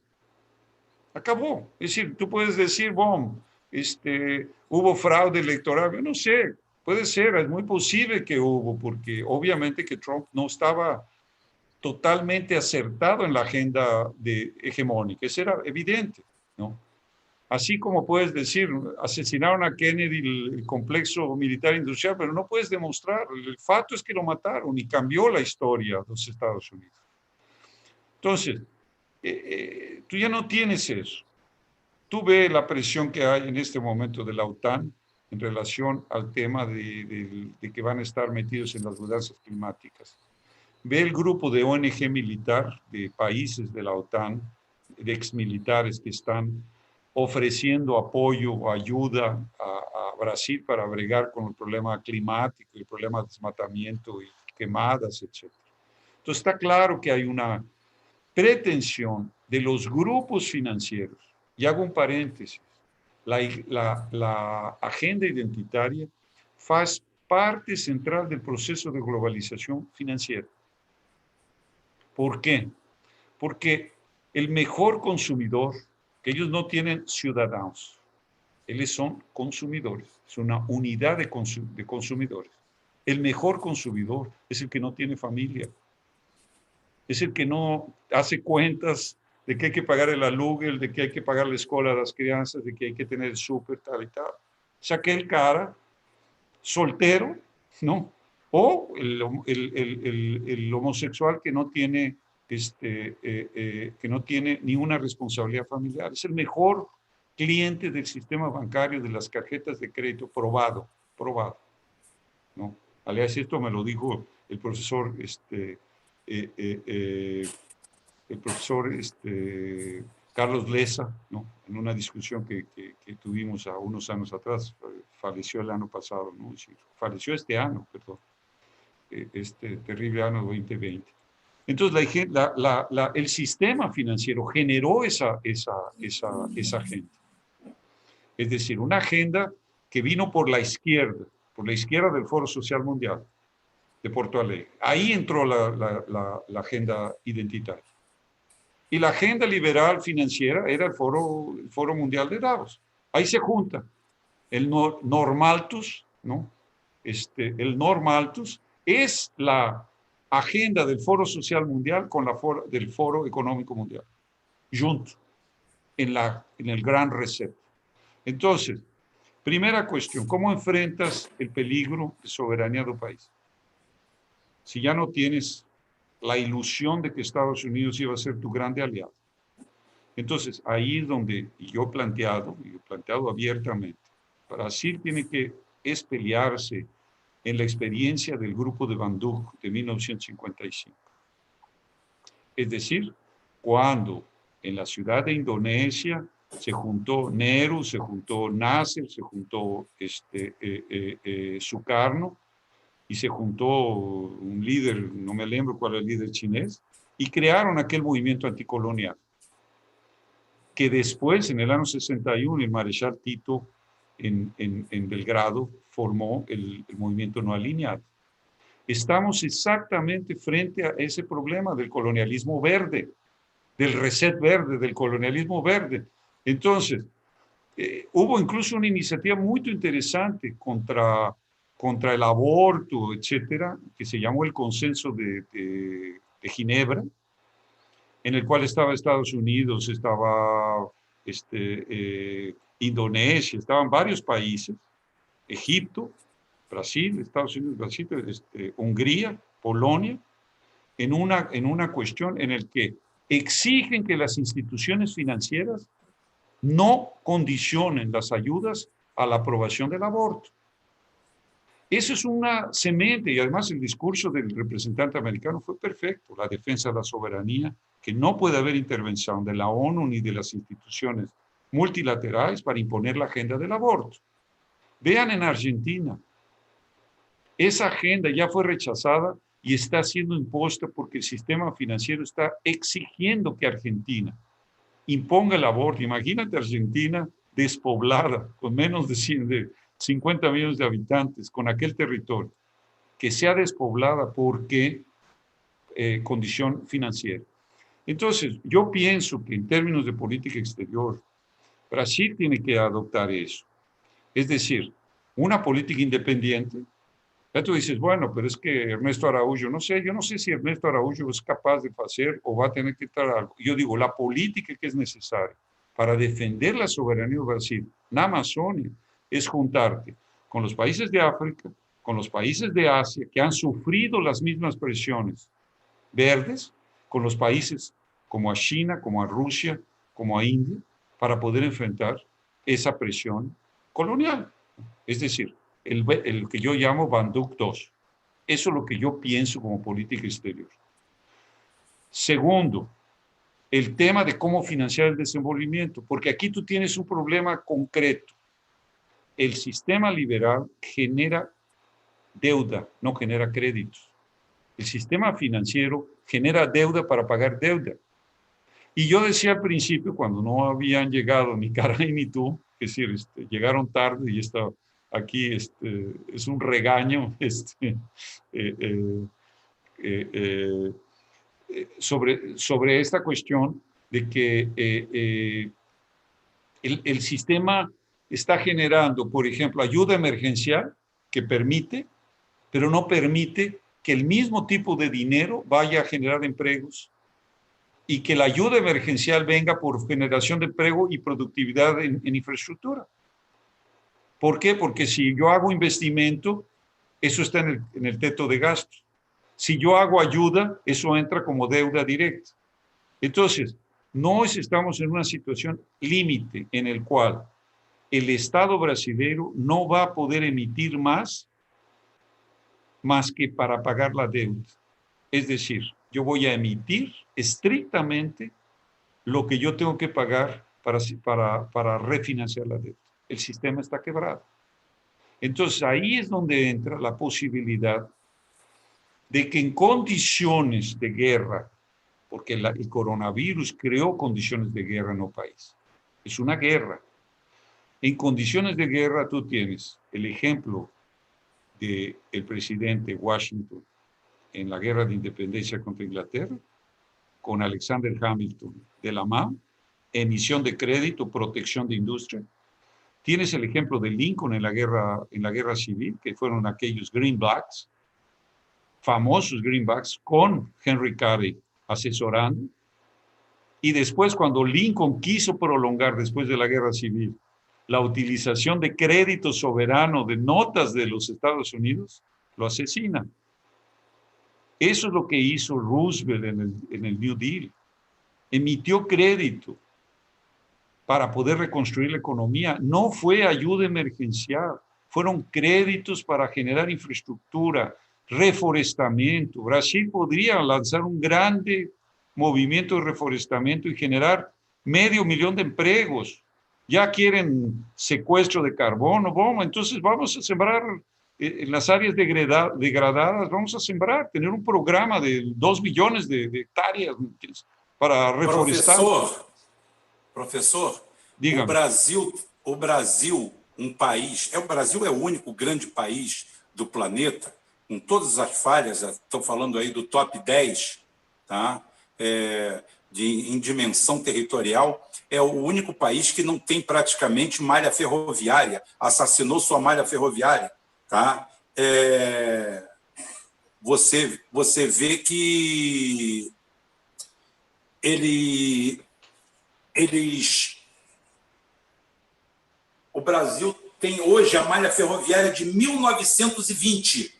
Acabó. Es decir, tú puedes decir, bueno, hubo fraude electoral. Yo no sé, puede ser, es muy posible que hubo, porque obviamente que Trump no estaba totalmente acertado en la agenda hegemónica. Eso era evidente, ¿no? Así como puedes decir, asesinaron a Kennedy el complejo militar industrial, pero no puedes demostrar. El fato es que lo mataron y cambió la historia de los Estados Unidos. Entonces, tú ya no tienes eso. Tú ves la presión que hay en este momento de la OTAN en relación al tema de que van a estar metidos en las mudanzas climáticas. Ve el grupo de ONG militar de países de la OTAN, de exmilitares que están ofreciendo apoyo o ayuda a Brasil para bregar con el problema climático, el problema de desmatamiento y quemadas, etc. Entonces está claro que hay una pretensión de los grupos financieros, y hago un paréntesis, la agenda identitaria faz parte central del proceso de globalización financiera. ¿Por qué? Porque el mejor consumidor, que ellos no tienen ciudadanos, ellos son consumidores, es una unidad de consumidores. El mejor consumidor es el que no tiene familia, es el que no hace cuentas de que hay que pagar el alugel, de que hay que pagar la escuela a las crianzas, de que hay que tener el súper, tal y tal. Es aquel cara soltero, ¿no? O el homosexual que no tiene, que no tiene ni una responsabilidad familiar. Es el mejor cliente del sistema bancario de las tarjetas de crédito probado, ¿no? Aliás, esto me lo dijo el profesor, Carlos Leza, ¿no? En una discusión que tuvimos a unos años atrás, falleció el año pasado, ¿no? Falleció este año, perdón, este terrible año 2020. Entonces, el sistema financiero generó esa agenda. Es decir, una agenda que vino por la izquierda del Foro Social Mundial de Porto Alegre. Ahí entró la agenda identitaria. Y la agenda liberal financiera era el Foro Mundial de Davos. Ahí se junta el Normaltus, ¿no? El Normaltus es la agenda del Foro Social Mundial con del Foro Económico Mundial, junto, en el Gran Reset. Entonces, primera cuestión, ¿cómo enfrentas el peligro de soberanía del país? Si ya no tienes la ilusión de que Estados Unidos iba a ser tu grande aliado. Entonces, ahí es donde yo he planteado abiertamente, Brasil tiene que pelearse en la experiencia del grupo de Bandung de 1955. Es decir, cuando en la ciudad de Indonesia se juntó Nehru, se juntó Nasser, se juntó Sukarno, y se juntó un líder, no me lembro cuál es el líder chinés, y crearon aquel movimiento anticolonial, que después, en el año 61, el Marechal Tito en Belgrado formó el movimiento no alineado. Estamos exactamente frente a ese problema del colonialismo verde, del reset verde, del colonialismo verde. Entonces, hubo incluso una iniciativa muy interesante contra el aborto, etcétera, que se llamó el Consenso de Ginebra, en el cual estaba Estados Unidos, estaba Indonesia, estaban varios países, Egipto, Brasil, Estados Unidos, Brasil, Hungría, Polonia, en una cuestión en la que exigen que las instituciones financieras no condicionen las ayudas a la aprobación del aborto. Eso es una semente, y además el discurso del representante americano fue perfecto, la defensa de la soberanía, que no puede haber intervención de la ONU ni de las instituciones multilaterales para imponer la agenda del aborto. Vean en Argentina, esa agenda ya fue rechazada y está siendo impuesta porque el sistema financiero está exigiendo que Argentina imponga el aborto. Imagínate Argentina despoblada, con menos de 50 millones de habitantes, con aquel territorio, que sea despoblada porque condición financiera. Entonces, yo pienso que en términos de política exterior, Brasil tiene que adoptar eso. Es decir, una política independiente. Ya tú dices, bueno, pero es que Ernesto Araújo, no sé, yo no sé si Ernesto Araújo es capaz de hacer o va a tener que estar algo. Yo digo, la política que es necesaria para defender la soberanía de Brasil en Amazonia es juntarte con los países de África, con los países de Asia que han sufrido las mismas presiones verdes, con los países como a China, como a Rusia, como a India, para poder enfrentar esa presión colonial. Es decir, el que yo llamo Bandung II. Eso es lo que yo pienso como política exterior. Segundo, el tema de cómo financiar el desenvolvimiento, porque aquí tú tienes un problema concreto. El sistema liberal genera deuda, no genera créditos. El sistema financiero genera deuda para pagar deuda. Y yo decía al principio, cuando no habían llegado ni Caray ni tú, es decir, llegaron tarde y aquí es un regaño sobre esta cuestión de que el sistema está generando, por ejemplo, ayuda emergencial que permite, pero no permite que el mismo tipo de dinero vaya a generar empleos y que la ayuda emergencial venga por generación de empleo y productividad en infraestructura. ¿Por qué? Porque si yo hago investimento, eso está en el teto de gastos. Si yo hago ayuda, eso entra como deuda directa. Entonces, estamos en una situación límite en el cual el Estado brasileño no va a poder emitir más que para pagar la deuda. Es decir, yo voy a emitir estrictamente lo que yo tengo que pagar para refinanciar la deuda. El sistema está quebrado. Entonces, ahí es donde entra la posibilidad de que en condiciones de guerra, porque el coronavirus creó condiciones de guerra en el país, es una guerra. En condiciones de guerra tú tienes el ejemplo del presidente Washington en la guerra de independencia contra Inglaterra, con Alexander Hamilton de la mano, emisión de crédito, protección de industria. Tienes el ejemplo de Lincoln en la guerra civil, que fueron aquellos greenbacks, famosos greenbacks, con Henry Carey asesorando. Y después, cuando Lincoln quiso prolongar, después de la guerra civil, la utilización de crédito soberano, de notas de los Estados Unidos, lo asesinan. Eso es lo que hizo Roosevelt en el New Deal. Emitió crédito para poder reconstruir la economía. No fue ayuda emergencial, fueron créditos para generar infraestructura, reforestamiento. Brasil podría lanzar un grande movimiento de reforestamiento y generar 500,000 de empleos. Ya quieren secuestro de carbono, entonces vamos a sembrar en las áreas degradadas, vamos a sembrar, tener un programa de 2 millones de hectáreas para reforestar. Professor, Dígame. o Brasil, o Brasil é o único grande país do planeta, com todas as falhas, estou falando aí do top 10, tá? Em dimensão territorial, é o único país que não tem praticamente malha ferroviária, assassinou sua malha ferroviária. Tá? Você vê que o Brasil tem hoje a malha ferroviária de 1920.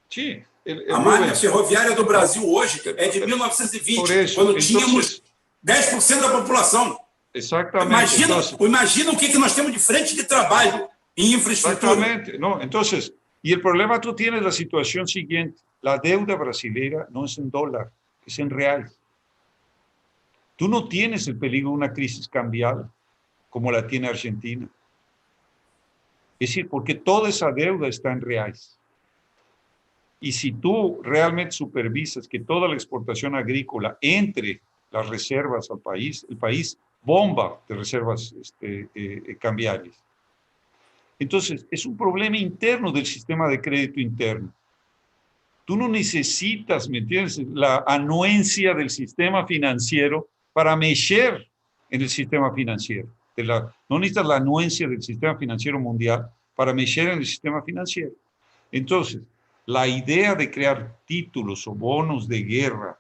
Sim. A malha ferroviária do Brasil hoje é de 1920, quando tínhamos 10% da população. Exatamente. Imagina o que nós temos de frente de trabalho en infraestructura. Exactamente. No, entonces, y el problema tú tienes la situación siguiente. La deuda brasileña no es en dólar, es en real. Tú no tienes el peligro de una crisis cambial como la tiene Argentina. Es decir, porque toda esa deuda está en reales. Y si tú realmente supervisas que toda la exportación agrícola entre las reservas al país, el país bomba de reservas cambiarias. Entonces, es un problema interno del sistema de crédito interno. Tú no necesitas, ¿me entiendes?, la anuencia del sistema financiero para mexer en el sistema financiero. No necesitas la anuencia del sistema financiero mundial para mexer en el sistema financiero. Entonces, la idea de crear títulos o bonos de guerra,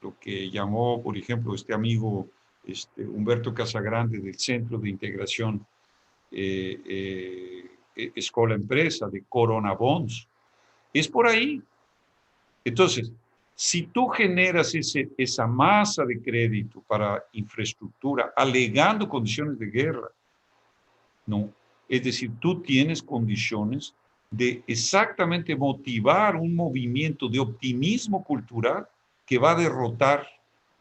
lo que llamó, por ejemplo, este amigo Humberto Casagrande del Centro de Integración Escola Empresa, de Corona Bonds, es por ahí. Entonces, si tú generas esa masa de crédito para infraestructura, alegando condiciones de guerra, no, es decir, tú tienes condiciones de exactamente motivar un movimiento de optimismo cultural que va a derrotar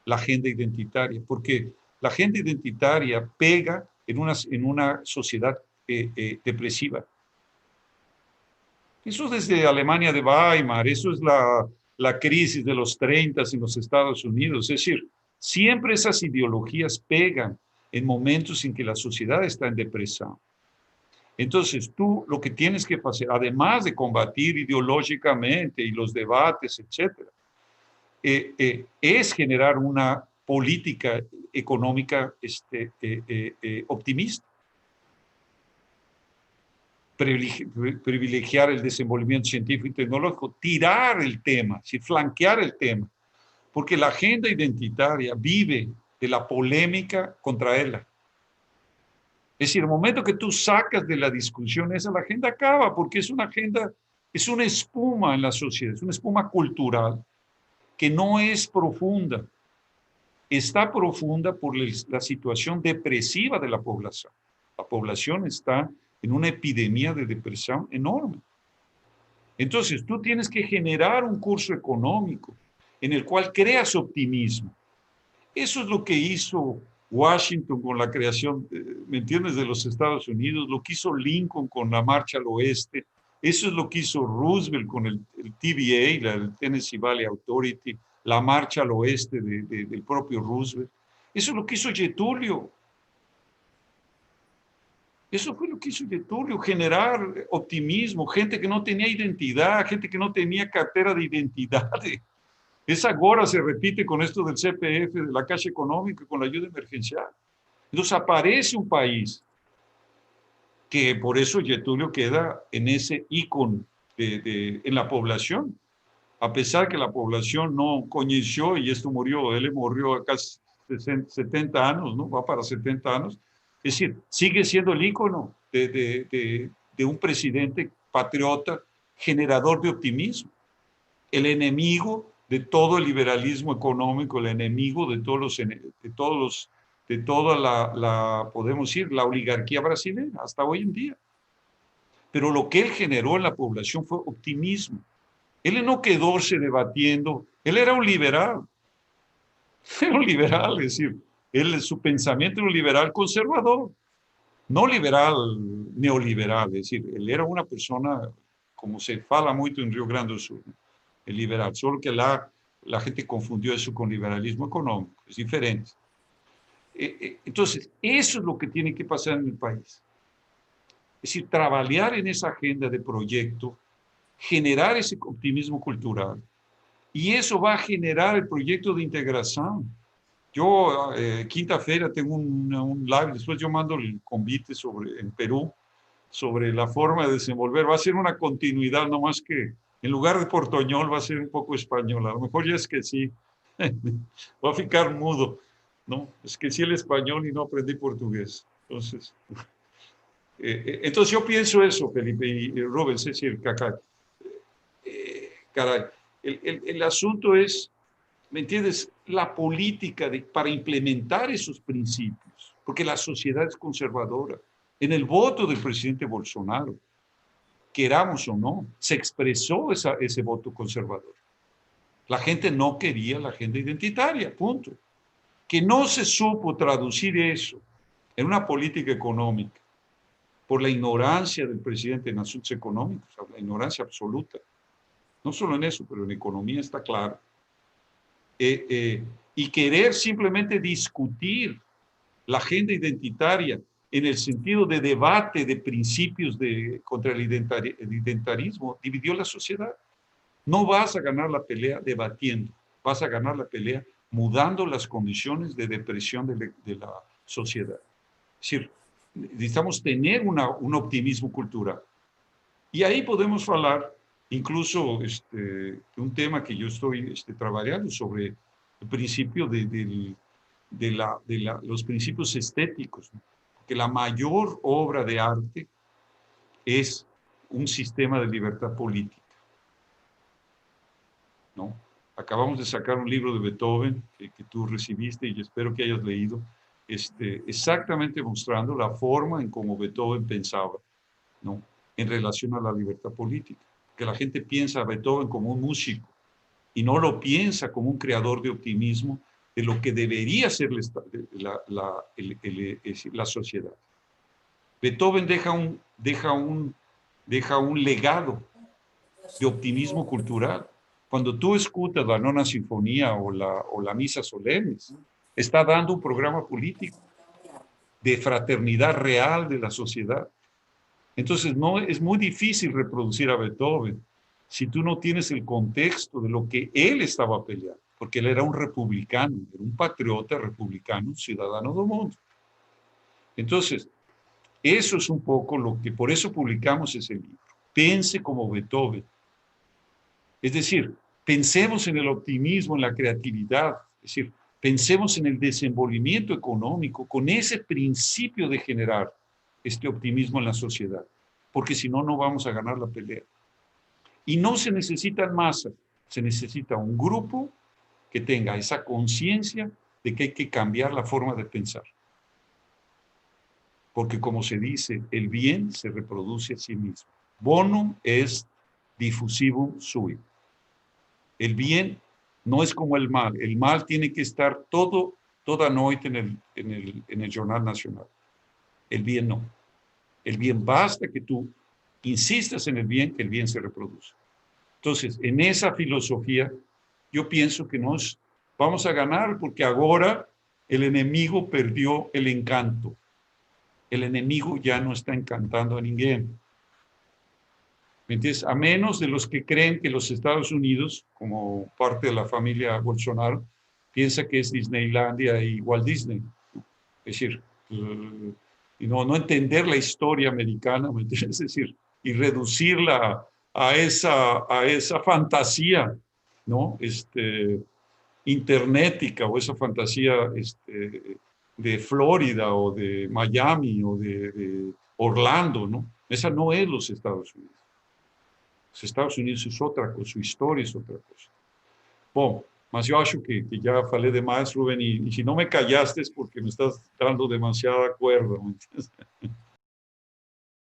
la agenda identitaria, porque la agenda identitaria pega en una sociedad depresiva. Eso desde Alemania de Weimar, eso es la crisis de los 30 en los Estados Unidos. Es decir, siempre esas ideologías pegan en momentos en que la sociedad está en depresión. Entonces, tú lo que tienes que hacer, además de combatir ideológicamente y los debates, etcétera, es generar una política económica optimista. Privilegiar el desenvolvimiento científico y tecnológico, tirar el tema, flanquear el tema, porque la agenda identitaria vive de la polémica contra ella. Es decir, el momento que tú sacas de la discusión esa, la agenda acaba, porque es una agenda, es una espuma en la sociedad, es una espuma cultural que no es profunda. Está profunda por la situación depresiva de la población. La población está en una epidemia de depresión enorme. Entonces, tú tienes que generar un curso económico en el cual creas optimismo. Eso es lo que hizo Washington con la creación, ¿me entiendes?, de los Estados Unidos, lo que hizo Lincoln con la Marcha al Oeste, eso es lo que hizo Roosevelt con el TVA, el Tennessee Valley Authority, la Marcha al Oeste del propio Roosevelt. Eso es lo que hizo Getúlio. Eso fue lo que hizo Getúlio, generar optimismo, gente que no tenía identidad, gente que no tenía cartera de identidad. Esa agora se repite con esto del CPF, de la Caixa Económica, con la ayuda emergencial. Entonces aparece un país que por eso Getúlio queda en ese ícono en la población, a pesar que la población no conoció, y esto murió, él murió a casi 70 años, ¿no? Va para 70 años. Es decir, sigue siendo el ícono de un presidente patriota, generador de optimismo. El enemigo de todo el liberalismo económico, el enemigo de toda la, podemos decir, la oligarquía brasileña, hasta hoy en día. Pero lo que él generó en la población fue optimismo. Él no quedóse debatiendo, él era un liberal. Era un liberal, es decir, su pensamiento era un liberal conservador, no liberal neoliberal, es decir, él era una persona, como se fala mucho en Río Grande do Sul, ¿no? El liberal, solo que la gente confundió eso con liberalismo económico, es diferente. Entonces, eso es lo que tiene que pasar en el país. Es decir, trabajar en esa agenda de proyecto, generar ese optimismo cultural, y eso va a generar el proyecto de integración. Yo, quinta-feira, tengo un live, después yo mando el convite en Perú, sobre la forma de desenvolver. Va a ser una continuidad, no más que en lugar de portoñol va a ser un poco español. A lo mejor ya es que sí, va a ficar mudo, ¿no? Es que sí el español y no aprendí portugués. Entonces yo pienso eso, Felipe y Rubens, es decir, caray, el asunto es, ¿me entiendes?, la política para implementar esos principios, porque la sociedad es conservadora. En el voto del presidente Bolsonaro, queramos o no, se expresó ese voto conservador. La gente no quería la agenda identitaria, punto. Que no se supo traducir eso en una política económica por la ignorancia del presidente en asuntos económicos, la ignorancia absoluta. no solo en eso, pero en economía está claro, y querer simplemente discutir la agenda identitaria en el sentido de debate de principios contra el identitarismo, dividió la sociedad. No vas a ganar la pelea debatiendo, vas a ganar la pelea mudando las condiciones de depresión de la sociedad. Es decir, necesitamos tener un optimismo cultural. Y ahí podemos hablar incluso de un tema que yo estoy trabajando sobre el principio de los principios estéticos, ¿no? Que la mayor obra de arte es un sistema de libertad política, ¿no? Acabamos de sacar un libro de Beethoven que tú recibiste y espero que hayas leído, exactamente mostrando la forma en cómo Beethoven pensaba, ¿no? En relación a la libertad política. Que la gente piensa a Beethoven como un músico y no lo piensa como un creador de optimismo de lo que debería ser la sociedad. Beethoven deja un legado de optimismo cultural. Cuando tú escuchas la Nona Sinfonía o la Misa Solemnis, está dando un programa político de fraternidad real de la sociedad. Entonces, no es muy difícil reproducir a Beethoven si tú no tienes el contexto de lo que él estaba peleando, porque él era un republicano, era un patriota republicano, ciudadano del mundo. Entonces, eso es un poco lo que, por eso publicamos ese libro. Pense como Beethoven. Es decir, pensemos en el optimismo, en la creatividad, es decir, pensemos en el desenvolvimiento económico con ese principio de generar este optimismo en la sociedad, porque si no, no vamos a ganar la pelea. Y no se necesitan masas, se necesita un grupo que tenga esa conciencia de que hay que cambiar la forma de pensar. Porque como se dice, el bien se reproduce a sí mismo. Bonum est diffusivum sui. El bien no es como el mal. El mal tiene que estar toda noche en el Jornal Nacional. El bien no. El bien basta que tú insistas en el bien, que el bien se reproduce. Entonces, en esa filosofía, yo pienso que nos vamos a ganar porque ahora el enemigo perdió el encanto. El enemigo ya no está encantando a nadie. ¿Me entiendes? A menos de los que creen que los Estados Unidos, como parte de la familia Bolsonaro, piensa que es Disneylandia y Walt Disney. Es decir, y no entender la historia americana, ¿me entiendes? Es decir, y reducirla a esa fantasía, ¿no? Internética o esa fantasía de Florida o de Miami o de Orlando, ¿no? Esa no es los Estados Unidos. Los Estados Unidos es outra cosa, su história é outra coisa. Bom, mas eu acho que já falei demais, Rubén, e se não me callaste é porque me estás dando demasiada cuerda.